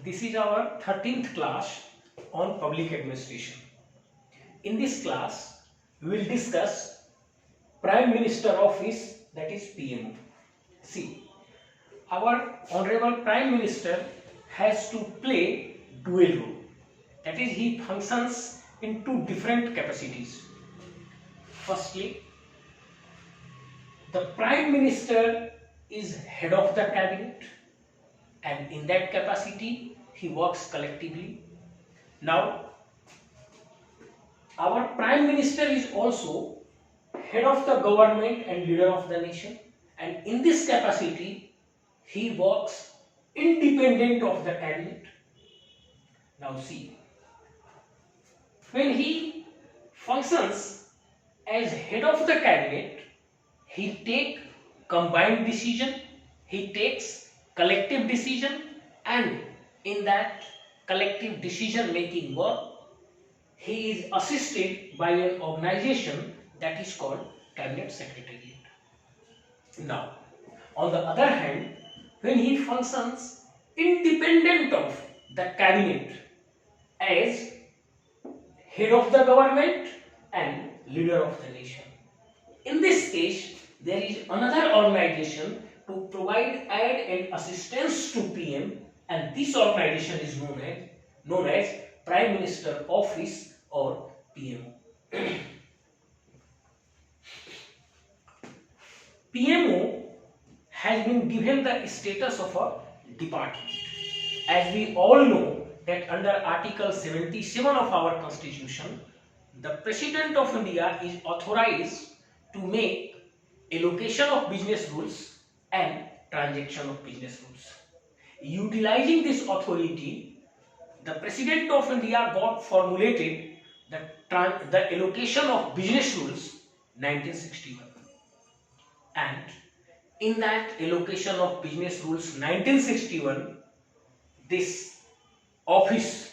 This is our 13th class on public administration. In this class, we will discuss Prime Minister Office, that is PMO. See, our Honorable Prime Minister has to play dual role. That is, he functions in two different capacities. Firstly, the Prime Minister is head of the cabinet, and in that capacity he works collectively. Now, our Prime Minister is also head of the government and leader of the nation, and in this capacity he works independent of the cabinet. Now see, when he functions as head of the cabinet, he takes combined decision, he takes collective decision, and in that collective decision making work he is assisted by an organization that is called Cabinet Secretariat. Now, on the other hand, when he functions independent of the cabinet as head of the government and leader of the nation, in this case there is another organization to provide aid and assistance to PM, and this organization is known as Prime Minister Office or PMO. PMO has been given the status of a department. As we all know that under Article 77 of our Constitution, the President of India is authorized to make allocation of business rules and transaction of business rules. Utilizing this authority, the President of India got formulated the allocation of business rules 1961. And in that allocation of business rules 1961, this office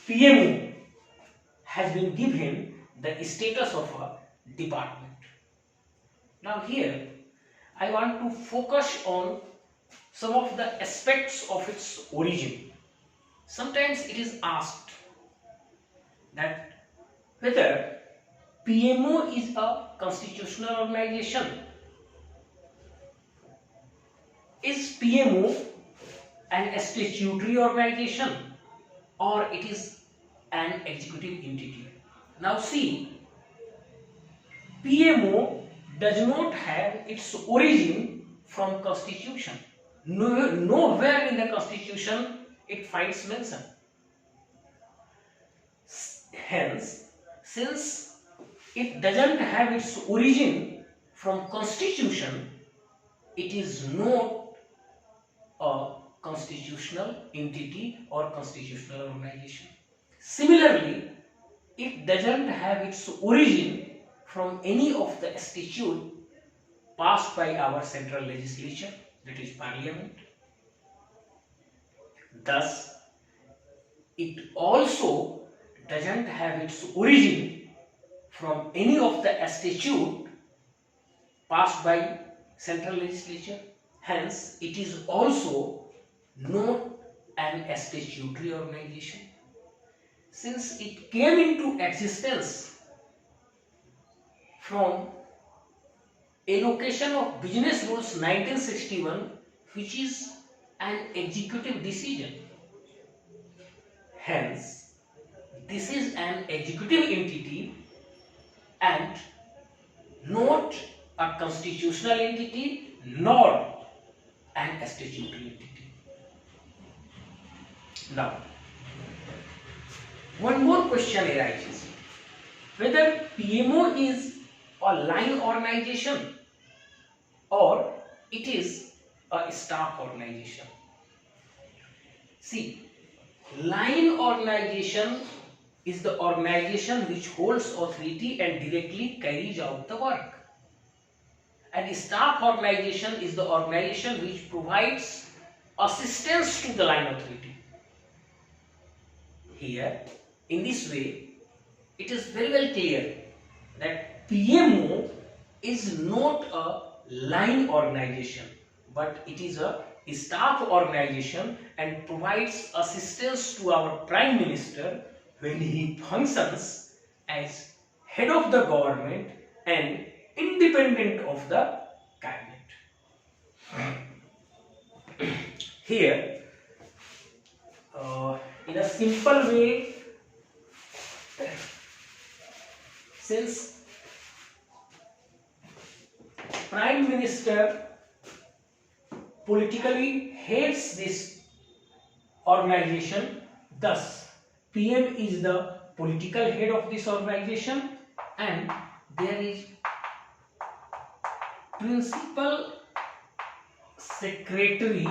PMO has been given the status of a department. Now here I want to focus on some of the aspects of its origin. Sometimes it is asked that whether PMO is a constitutional organization. Is PMO an statutory organization or it is an executive entity? Now see, PMO does not have its origin from Constitution. Nowhere in the Constitution it finds mention. Hence, since it doesn't have its origin from Constitution, it is not a constitutional entity or constitutional organization. Similarly, it doesn't have its origin from any of the statute passed by our central legislature, that is Parliament. Thus, it also doesn't have its origin from any of the statute passed by central legislature. Hence, it is also not an statutory organization. Since it came into existence from allocation of business rules 1961, which is an executive decision. Hence, this is an executive entity and not a constitutional entity nor an statutory entity. Now, one more question arises, whether PMO is a line organization or it is a staff organization. See, line organization is the organization which holds authority and directly carries out the work. And staff organization is the organization which provides assistance to the line authority. Here, in this way, it is very well clear that PMO is not a line organization, but it is a staff organization and provides assistance to our Prime Minister when he functions as head of the government and independent of the cabinet. Here, in a simple way, since Prime Minister politically heads this organization, thus PM is the political head of this organization, and there is principal secretary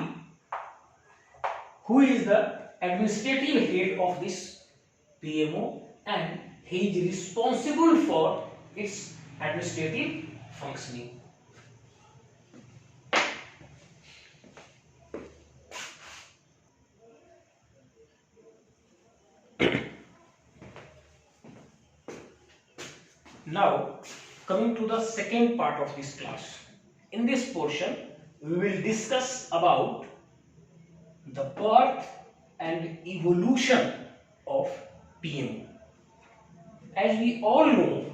who is the administrative head of this PMO, and he is responsible for its administrative functioning. Now, coming to the second part of this class. In this portion, we will discuss about the birth and evolution of PMO. As we all know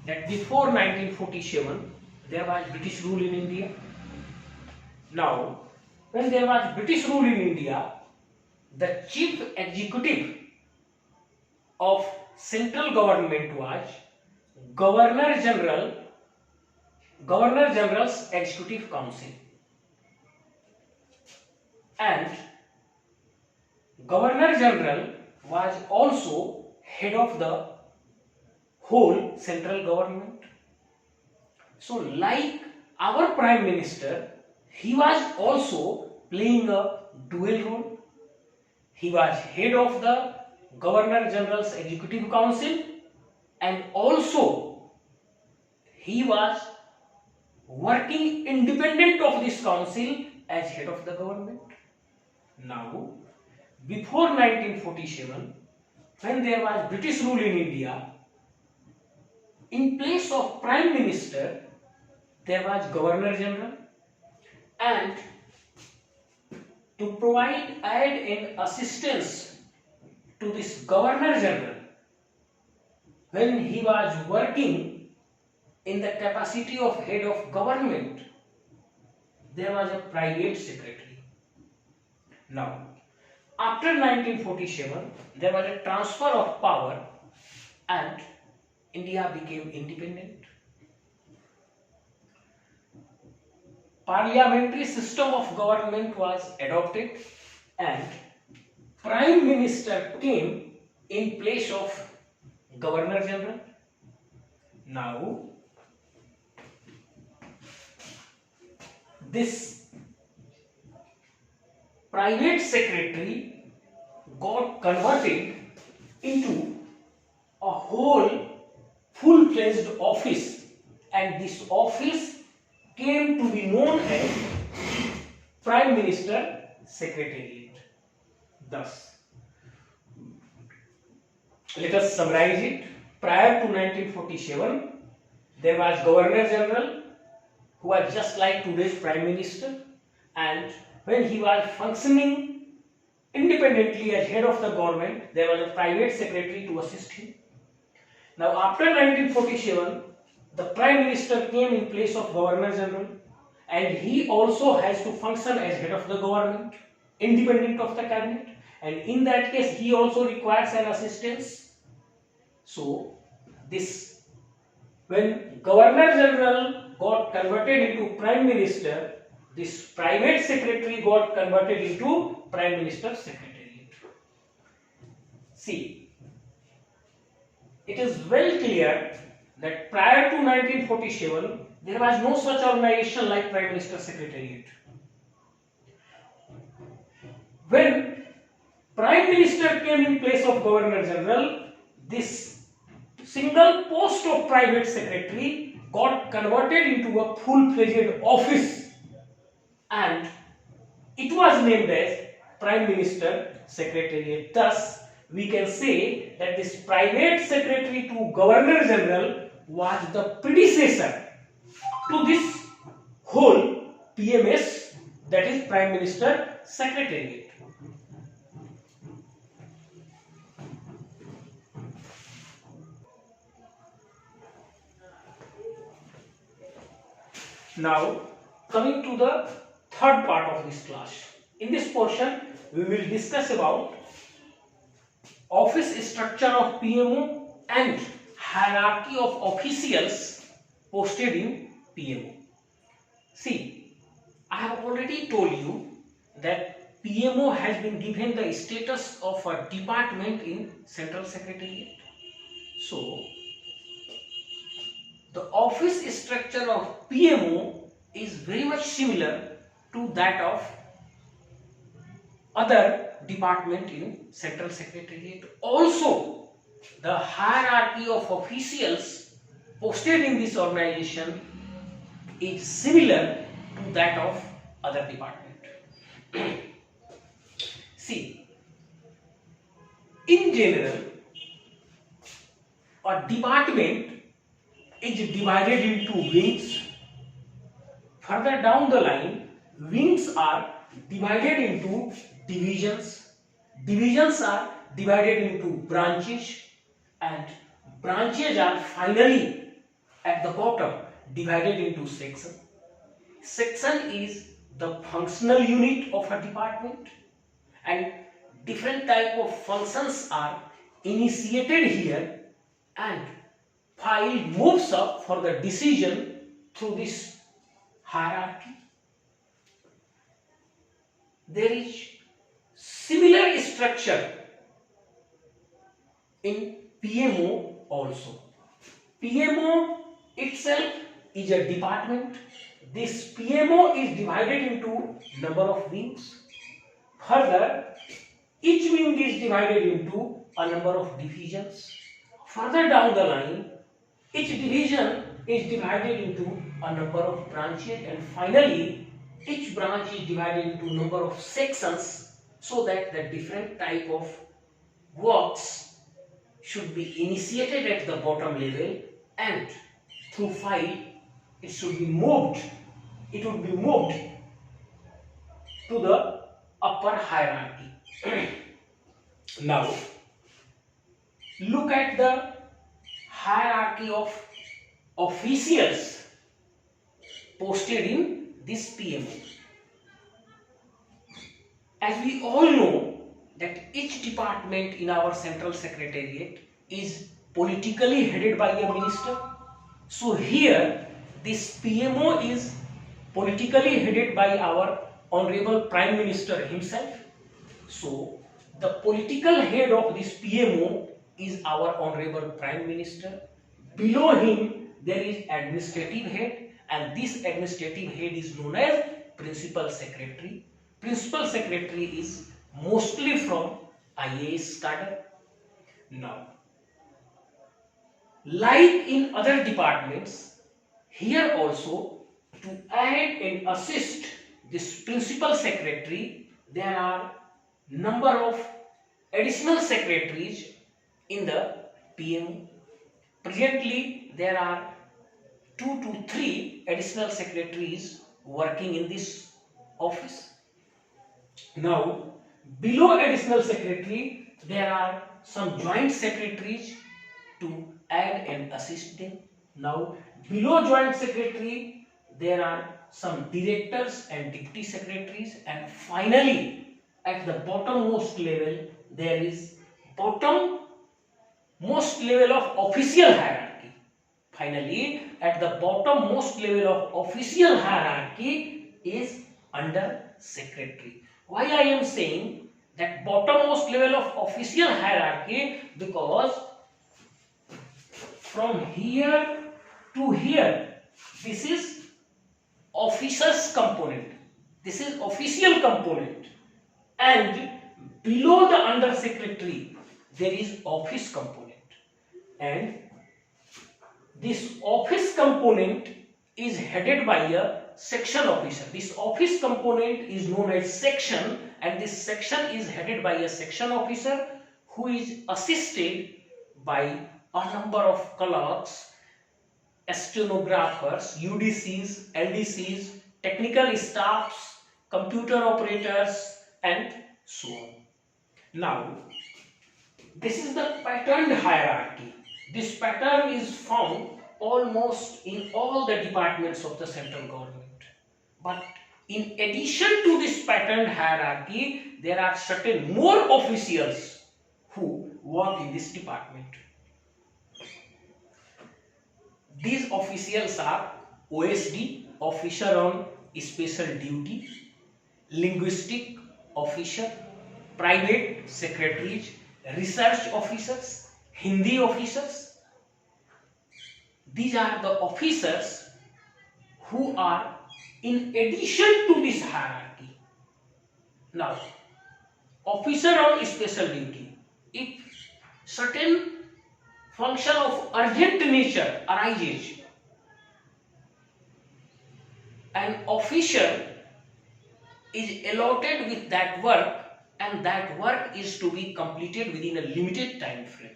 that before 1947, there was British rule in India. Now, when there was British rule in India, the chief executive of central government was Governor General's Executive Council, and Governor General was also head of the whole central government. So, like our Prime Minister, he was also playing a dual role. He was head of the Governor General's Executive Council, and also he was working independent of this council as head of the government. Now, before 1947, when there was British rule in India, in place of Prime Minister, there was Governor General, and to provide aid and assistance to this Governor General, when he was working in the capacity of head of government, there was a private secretary. Now, after 1947, there was a transfer of power and India became independent. Parliamentary system of government was adopted and Prime Minister came in place of Governor General. Now, this private secretary got converted into a whole full-fledged office, and this office came to be known as Prime Minister Secretariat. Thus, let us summarize it. Prior to 1947, there was Governor General who was just like today's Prime Minister, and when he was functioning independently as head of the government, there was a private secretary to assist him. Now, after 1947, the Prime Minister came in place of Governor General, and he also has to function as head of the government, independent of the cabinet, and in that case, he also requires an assistance. So, this, when Governor General got converted into Prime Minister, this private secretary got converted into Prime Minister's Secretariat. See, it is well clear that prior to 1947, there was no such organization like Prime Minister's Secretariat. When Prime Minister came in place of Governor General, this single post of private secretary got converted into a full-fledged office, and it was named as Prime Minister Secretariat. Thus, we can say that this private secretary to Governor General was the predecessor to this whole PMS that is Prime Minister Secretariat. Now, coming to the third part of this class. In this portion, we will discuss about office structure of PMO and hierarchy of officials posted in PMO. See, I have already told you that PMO has been given the status of a department in Central Secretariat. So, the office structure of PMO is very much similar to that of other department in Central Secretariat. Also, the hierarchy of officials posted in this organization is similar to that of other department. See, in general, a department is divided into wings. Further down the line, wings are divided into divisions. Divisions are divided into branches, and branches are finally at the bottom divided into section. Section is the functional unit of a department, and different type of functions are initiated here, and file moves up for the decision through this hierarchy. There is similar structure in PMO also. PMO itself is a department. This PMO is divided into number of wings. Further, each wing is divided into a number of divisions. Further down the line, each division is divided into a number of branches, and finally each branch is divided into number of sections, so that the different type of works should be initiated at the bottom level, and through file it should be moved. It would be moved to the upper hierarchy. Now, look at the hierarchy of officials posted in this PMO. As we all know that each department in our Central Secretariat is politically headed by a minister. So here this PMO is politically headed by our Honorable Prime Minister himself. So the political head of this PMO is our Honorable Prime Minister. Below him there is administrative head, and this administrative head is known as Principal Secretary. Principal Secretary is mostly from IAS cadre. Now, like in other departments, here also to aid and assist this Principal Secretary, there are number of additional secretaries in the PMO. Presently, there are 2 to 3 additional secretaries working in this office. Now, below additional secretary, there are some joint secretaries to add and assist them. Now, below joint secretary, there are some directors and deputy secretaries, and finally, at the bottommost level, there is bottommost level of official hierarchy. Finally, at the bottommost level of official hierarchy is under secretary. Why I am saying that bottommost level of official hierarchy? Because from here to here, this is officers component. This is official component, and below the under secretary there is office component, and this office component is headed by a section officer. This office component is known as section, and this section is headed by a section officer who is assisted by a number of clerks, stenographers, UDCs, LDCs, technical staffs, computer operators, and so on. Now, this is the patterned hierarchy. This pattern is found almost in all the departments of the central government. But in addition to this patterned hierarchy, there are certain more officials who work in this department. These officials are OSD, Officer on Special Duty, Linguistic Officer, Private Secretaries, Research Officers, Hindi Officers. These are the officers who are in addition to this hierarchy. Now, officer on special duty. If certain function of urgent nature arises, an officer is allotted with that work, and that work is to be completed within a limited time frame.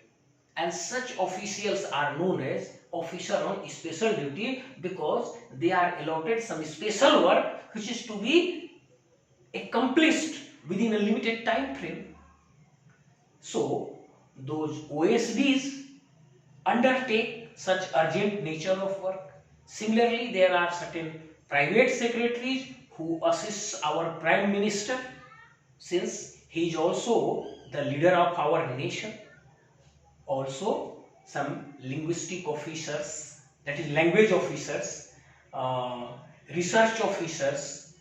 And such officials are known as officer on special duty, because they are allotted some special work which is to be accomplished within a limited time frame. So those OSDs undertake such urgent nature of work. Similarly, there are certain private secretaries who assist our Prime Minister, since he is also the leader of our nation. Also, some linguistic officers, that is language officers, research officers,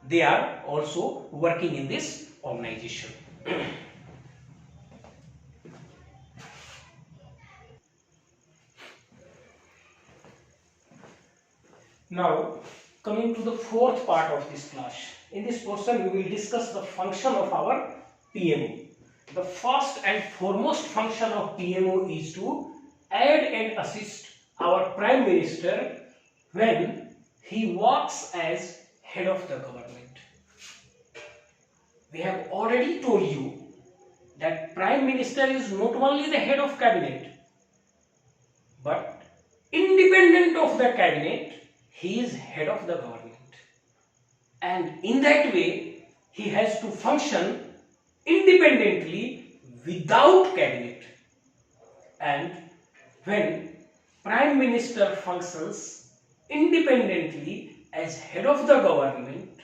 they are also working in this organization. Now, coming to the fourth part of this class. In this portion, we will discuss the function of our PMO. The first and foremost function of PMO is to aid and assist our Prime Minister when he works as head of the government. We have already told you that Prime Minister is not only the head of cabinet, but independent of the cabinet, he is head of the government. And in that way, he has to function independently without cabinet. And when Prime Minister functions independently as head of the government,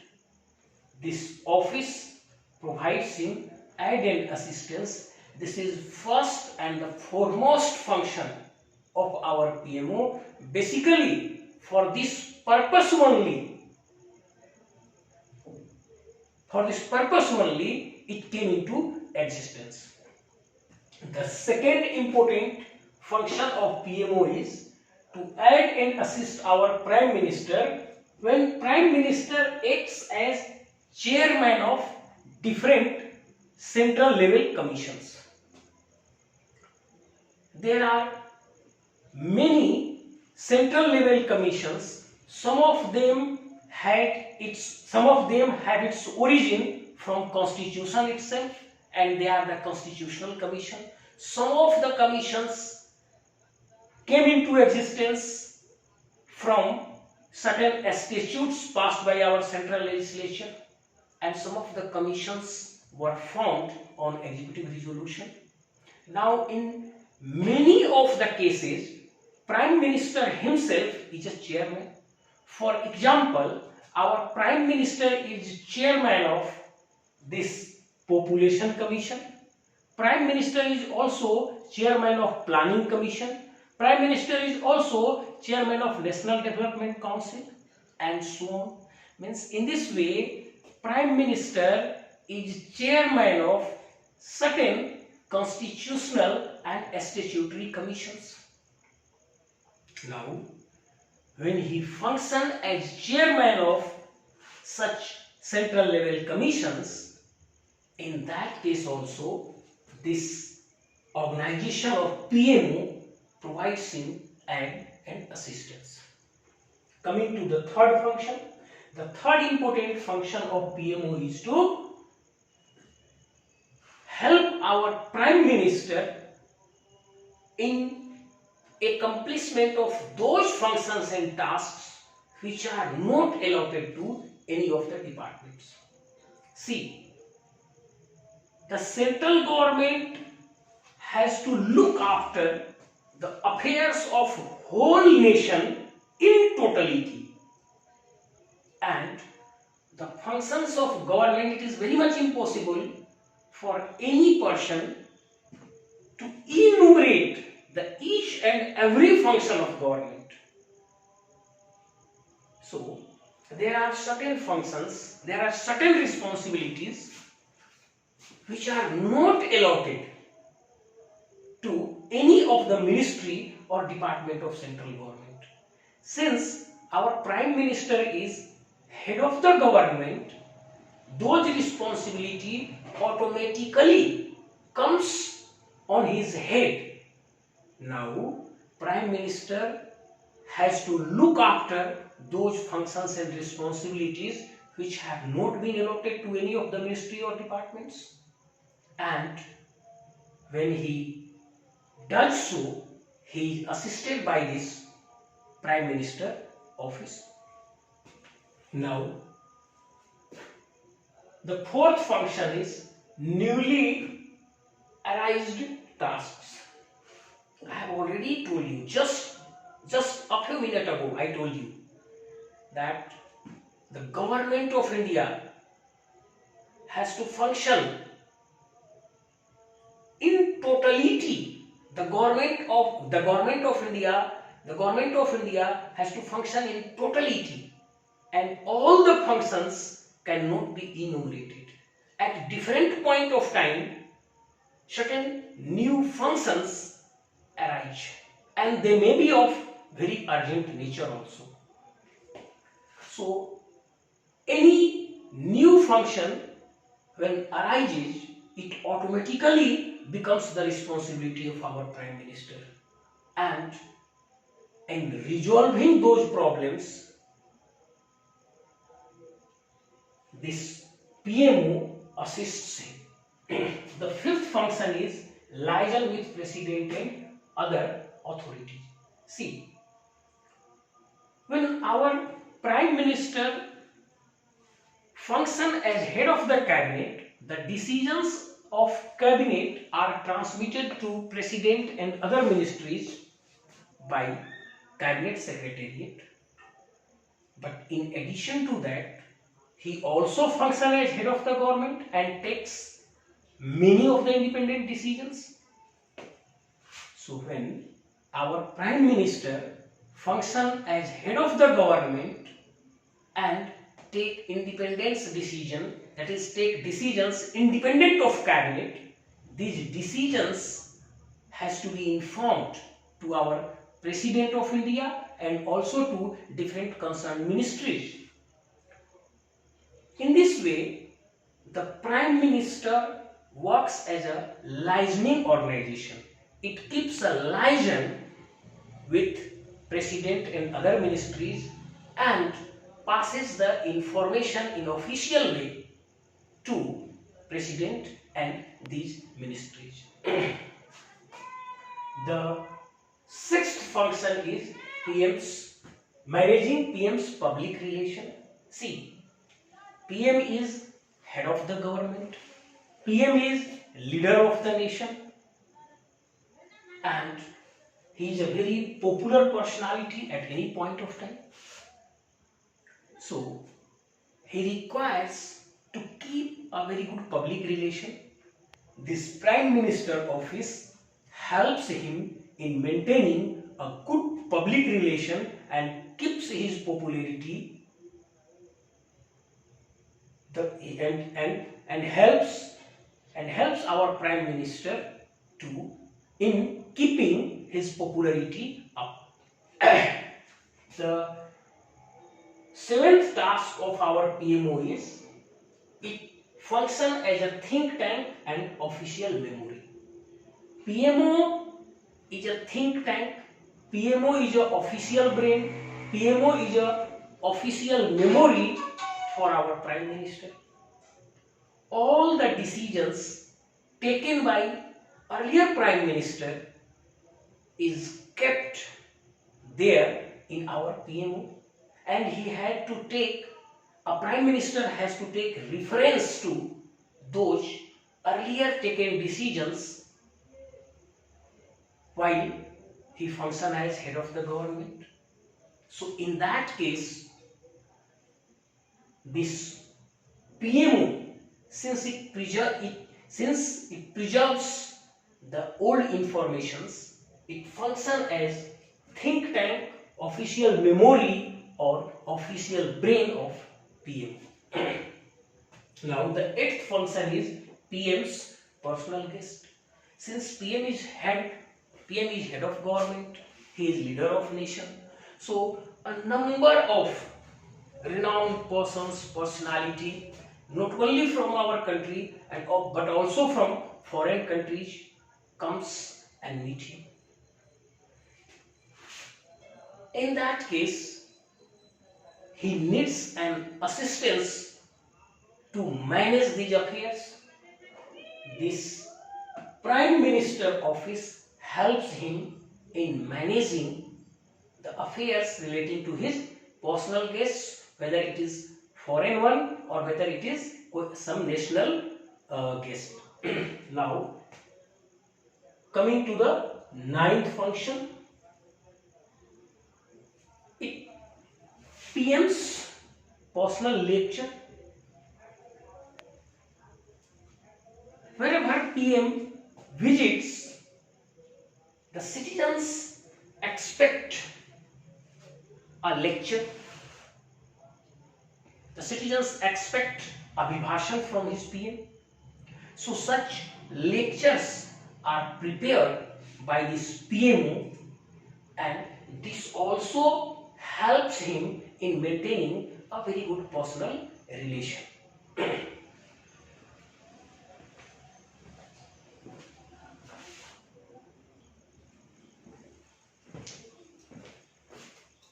this office provides him aid and assistance. This is first and the foremost function of our PMO. Basically, for this purpose only, it came into existence. The second important function of PMO is to aid and assist our Prime Minister when Prime Minister acts as chairman of different central level commissions. There are many central level commissions. Some of them have its origin from Constitution itself, and they are the Constitutional Commission. Some of the commissions came into existence from certain statutes passed by our central legislature, and some of the commissions were formed on executive resolution. Now, in many of the cases, Prime Minister himself is a chairman. For example, our Prime Minister is chairman of this Population Commission. Prime Minister is also chairman of Planning Commission. Prime Minister is also chairman of National Development Council, and so on. Means in this way, Prime Minister is chairman of certain constitutional and statutory commissions. Now, when he functions as chairman of such central level commissions, in that case also, this organization of PMO provides him aid and assistance. Coming to the third function, the third important function of PMO is to help our Prime Minister in accomplishment of those functions and tasks which are not allotted to any of the departments. See, the central government has to look after the affairs of whole nation in totality, and the functions of government, it is very much impossible for any person to enumerate the each and every function of government. So there are certain functions, there are certain responsibilities which are not allotted to any of the ministry or department of central government. Since our Prime Minister is head of the government, those responsibility automatically comes on his head. Now, Prime Minister has to look after those functions and responsibilities which have not been allotted to any of the ministry or departments. And when he does so, he is assisted by this Prime Minister office. Now, the fourth function is newly arised tasks. I have already told you, just a few minutes ago, I told you that the government of India has to function in totality. The government of India has to function in totality, and all the functions cannot be enumerated. At different point of time, certain new functions arise, and they may be of very urgent nature also. So any new function when arises, it automatically becomes the responsibility of our Prime Minister, and in resolving those problems, this PMO assists him. The fifth function is liaison with President and other authorities. See, when our Prime Minister function as head of the cabinet, the decisions of cabinet are transmitted to President and other ministries by Cabinet Secretariat. But in addition to that, he also functions as head of the government and takes many of the independent decisions. So when our Prime Minister functions as head of the government and take independence decision, that is, take decisions independent of cabinet, these decisions has to be informed to our President of India and also to different concerned ministries. In this way, the Prime Minister works as a liaising organization. It keeps a liaison with President and other ministries and passes the information in official way to President and these ministries. The sixth function is managing PM's public relation. See, PM is head of the government, PM is leader of the nation, and he is a very popular personality at any point of time. So he requires to keep a very good public relation. This Prime Minister office helps him in maintaining a good public relation and keeps his popularity and helps our Prime Minister to in keeping his popularity up. The seventh task of our PMO is it functions as a think tank and official memory. PMO is a think tank, PMO is an official brain, PMO is an official memory for our Prime Minister. All the decisions taken by earlier Prime Minister is kept there in our PMO, and he had to take, a prime minister has to take reference to those earlier taken decisions while he functions as head of the government. So in that case, this PMO, since it preserves the old informations, it functions as think tank, official memory or official brain of PM. Now the eighth function is PM's personal guest. Since PM is head of government, he is leader of nation. So a number of renowned persons, personality, not only from our country but also from foreign countries, comes and meet him. In that case, he needs an assistance to manage these affairs. This Prime Minister office helps him in managing the affairs relating to his personal guests, whether it is foreign one or whether it is some national guest. Now, coming to the ninth function, PM's personal lecture. Wherever PM visits, the citizens expect a lecture. The citizens expect a Abhibhashan from his PM. So such lectures are prepared by this PMO, and this also helps him in maintaining a very good personal relation.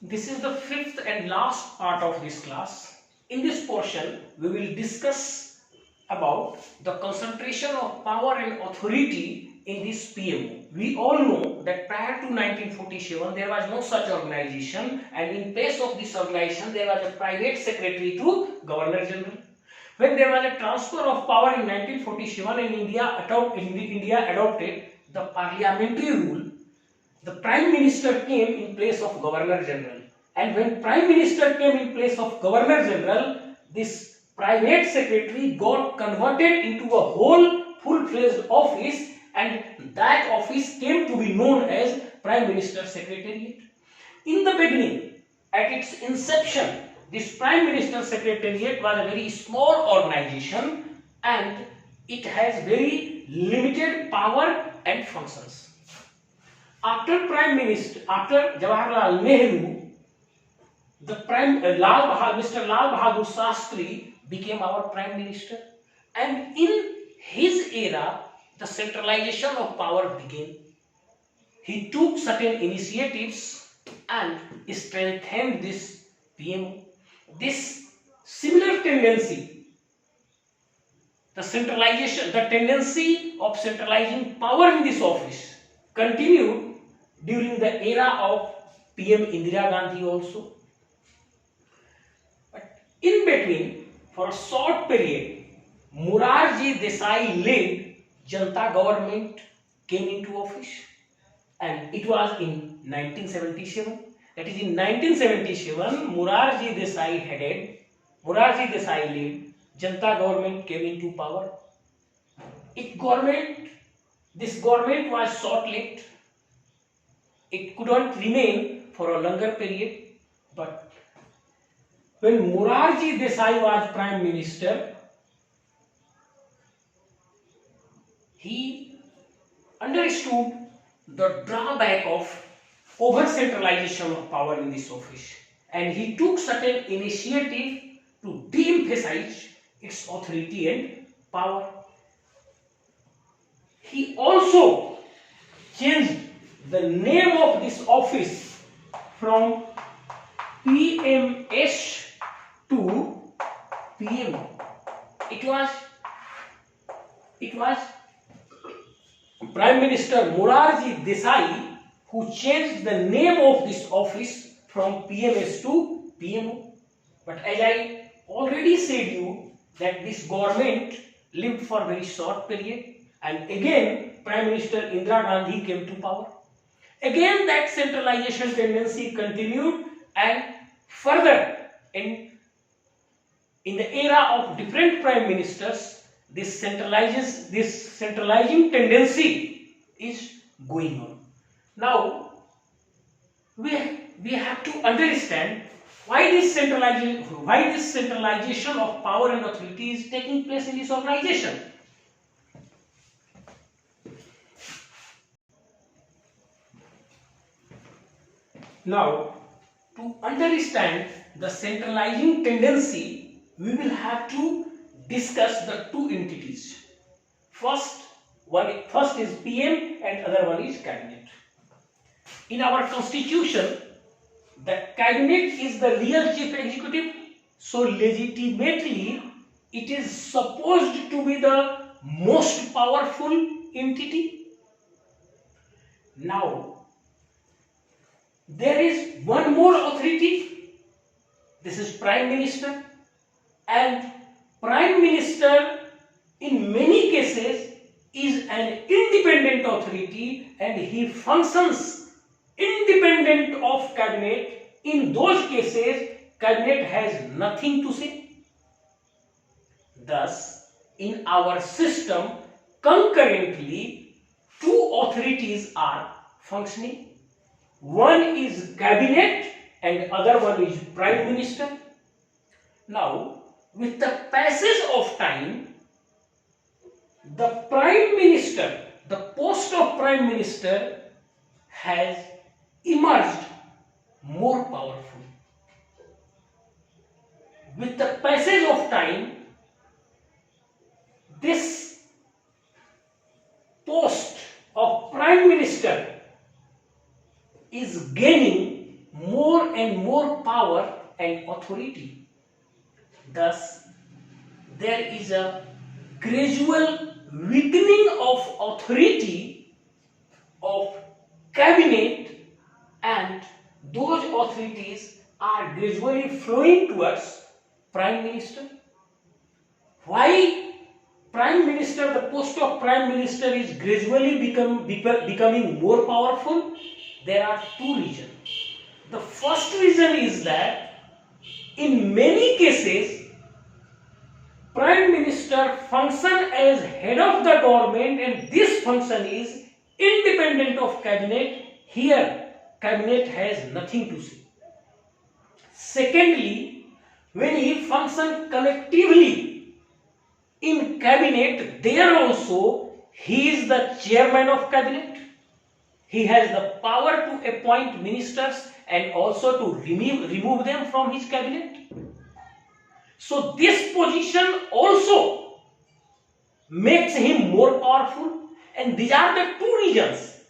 This is the fifth and last part of this class. In this portion, we will discuss about the concentration of power and authority in this PMO. We all know that prior to 1947, there was no such organization, and in place of this organization, there was a private secretary to Governor General. When there was a transfer of power in 1947 and India adopted the parliamentary rule, the Prime Minister came in place of Governor General. And when Prime Minister came in place of Governor General, this private secretary got converted into a whole full-fledged office, and that office came to be known as Prime Minister Secretariat. In the beginning, at its inception, this Prime Minister Secretariat was a very small organization and it has very limited power and functions. After Jawaharlal Nehru, Mr. Lal Bahadur Shastri became our Prime Minister, and in his era, the centralization of power began. He took certain initiatives and strengthened this PMO. This similar tendency, the tendency of centralizing power in this office continued during the era of PM Indira Gandhi also. But in between, for a short period, Morarji Desai led Janata government came into office, and it was in 1977. That is, in 1977, Morarji Desai led Janata government came into power. This government was short-lived. It couldn't remain for a longer period. But when Morarji Desai was Prime Minister, he understood the drawback of over-centralization of power in this office, and he took certain initiative to de-emphasize its authority and power. He also changed the name of this office from PMS to PM. It was Prime Minister Morarji Desai who changed the name of this office from PMS to PMO. But as I already said you that this government lived for very short period, and again Prime Minister Indira Gandhi came to power. Again that centralization tendency continued, and further in the era of different prime ministers, this centralizing tendency is going on. Now we have to understand why this centralization of power and authority is taking place in this organization. Now, to understand the centralizing tendency, we will have to discuss the two entities. First is PM and other one is cabinet. In our constitution, the cabinet is the real chief executive, so legitimately it is supposed to be the most powerful entity. Now, there is one more authority. This is Prime Minister, and Prime Minister in many cases is an independent authority, and he functions independent of cabinet. In those cases, cabinet has nothing to say. Thus, in our system, concurrently, two authorities are functioning. One is cabinet and other one is Prime Minister. Now, with the passage of time, the Prime Minister, the post of Prime Minister has emerged more powerful. With the passage of time, this post of Prime Minister is gaining more and more power and authority. Thus, there is a gradual weakening of authority of cabinet, and those authorities are gradually flowing towards Prime Minister. Why Prime Minister, the post of Prime Minister is gradually becoming more powerful? There are two reasons. The first reason is that in many cases, Prime Minister functions as head of the government, and this function is independent of cabinet. Here, cabinet has nothing to say. Secondly, when he functions collectively in cabinet, there also he is the chairman of cabinet. He has the power to appoint ministers and also to remove them from his cabinet. So this position also makes him more powerful, and these are the two reasons.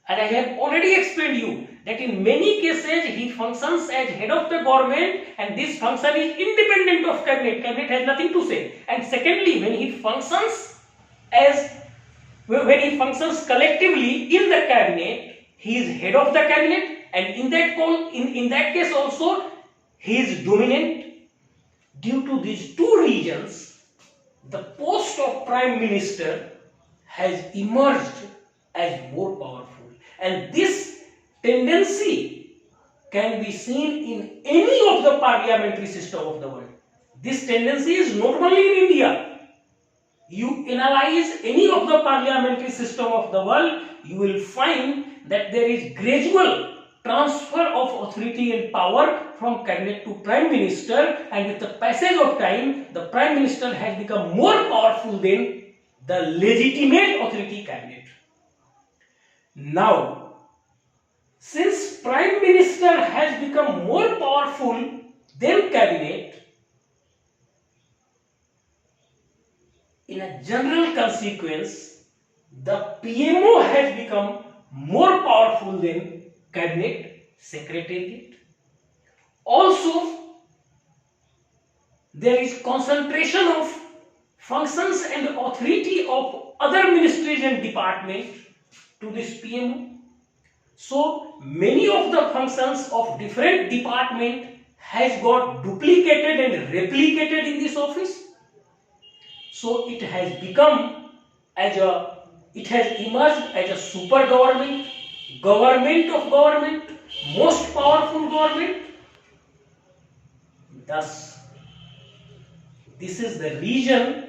And I have already explained you that in many cases he functions as head of the government, and this function is independent of cabinet. Cabinet has nothing to say. And secondly, when he functions collectively in the cabinet, he is head of the cabinet, and in that case also he is dominant. Due to these two reasons, the post of Prime Minister has emerged as more powerful, and this tendency can be seen in any of the parliamentary system of the world. This tendency is normally in India. You analyze any of the parliamentary system of the world, you will find that there is gradual transfer of authority and power from cabinet to Prime Minister, and with the passage of time, the Prime Minister has become more powerful than the legitimate authority cabinet. Now, since Prime Minister has become more powerful than cabinet, in a general consequence, the PMO has become more powerful than cabinet secretariat. Also, there is concentration of functions and authority of other ministries and departments to this PMO. So, many of the functions of different departments has got duplicated and replicated in this office. So it has become it has emerged as a super government, government of government, most powerful government. Thus, this is the reason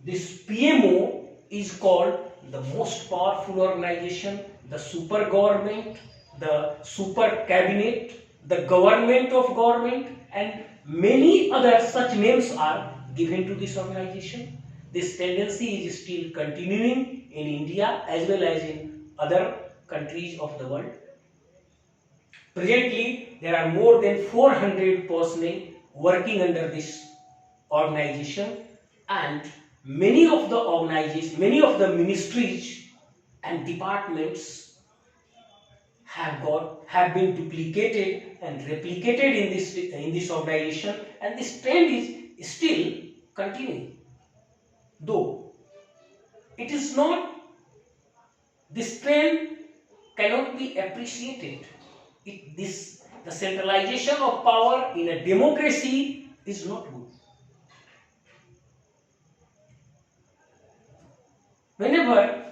this PMO is called the most powerful organization, the super government, the super cabinet, the government of government, and many other such names are given to this organization. This tendency is still continuing in India as well as in other countries of the world. Presently, there are more than 400 personnel working under this organization, and many of the organizations, many of the ministries and departments have been duplicated and replicated in this organization, and this trend is still continuing. Though it is not, this trend cannot be appreciated. The centralization of power in a democracy is not good. Whenever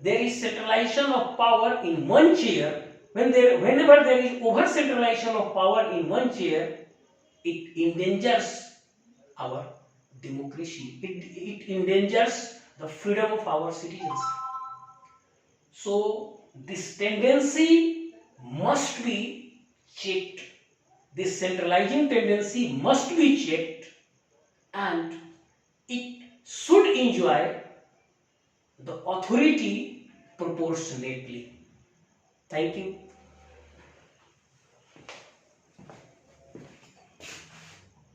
there is centralization of power in one chair, whenever there is over centralization of power in one chair, it endangers our democracy. It endangers the freedom of our citizens. So this tendency must be checked. This centralizing tendency must be checked, and it should enjoy the authority proportionately. Thank you.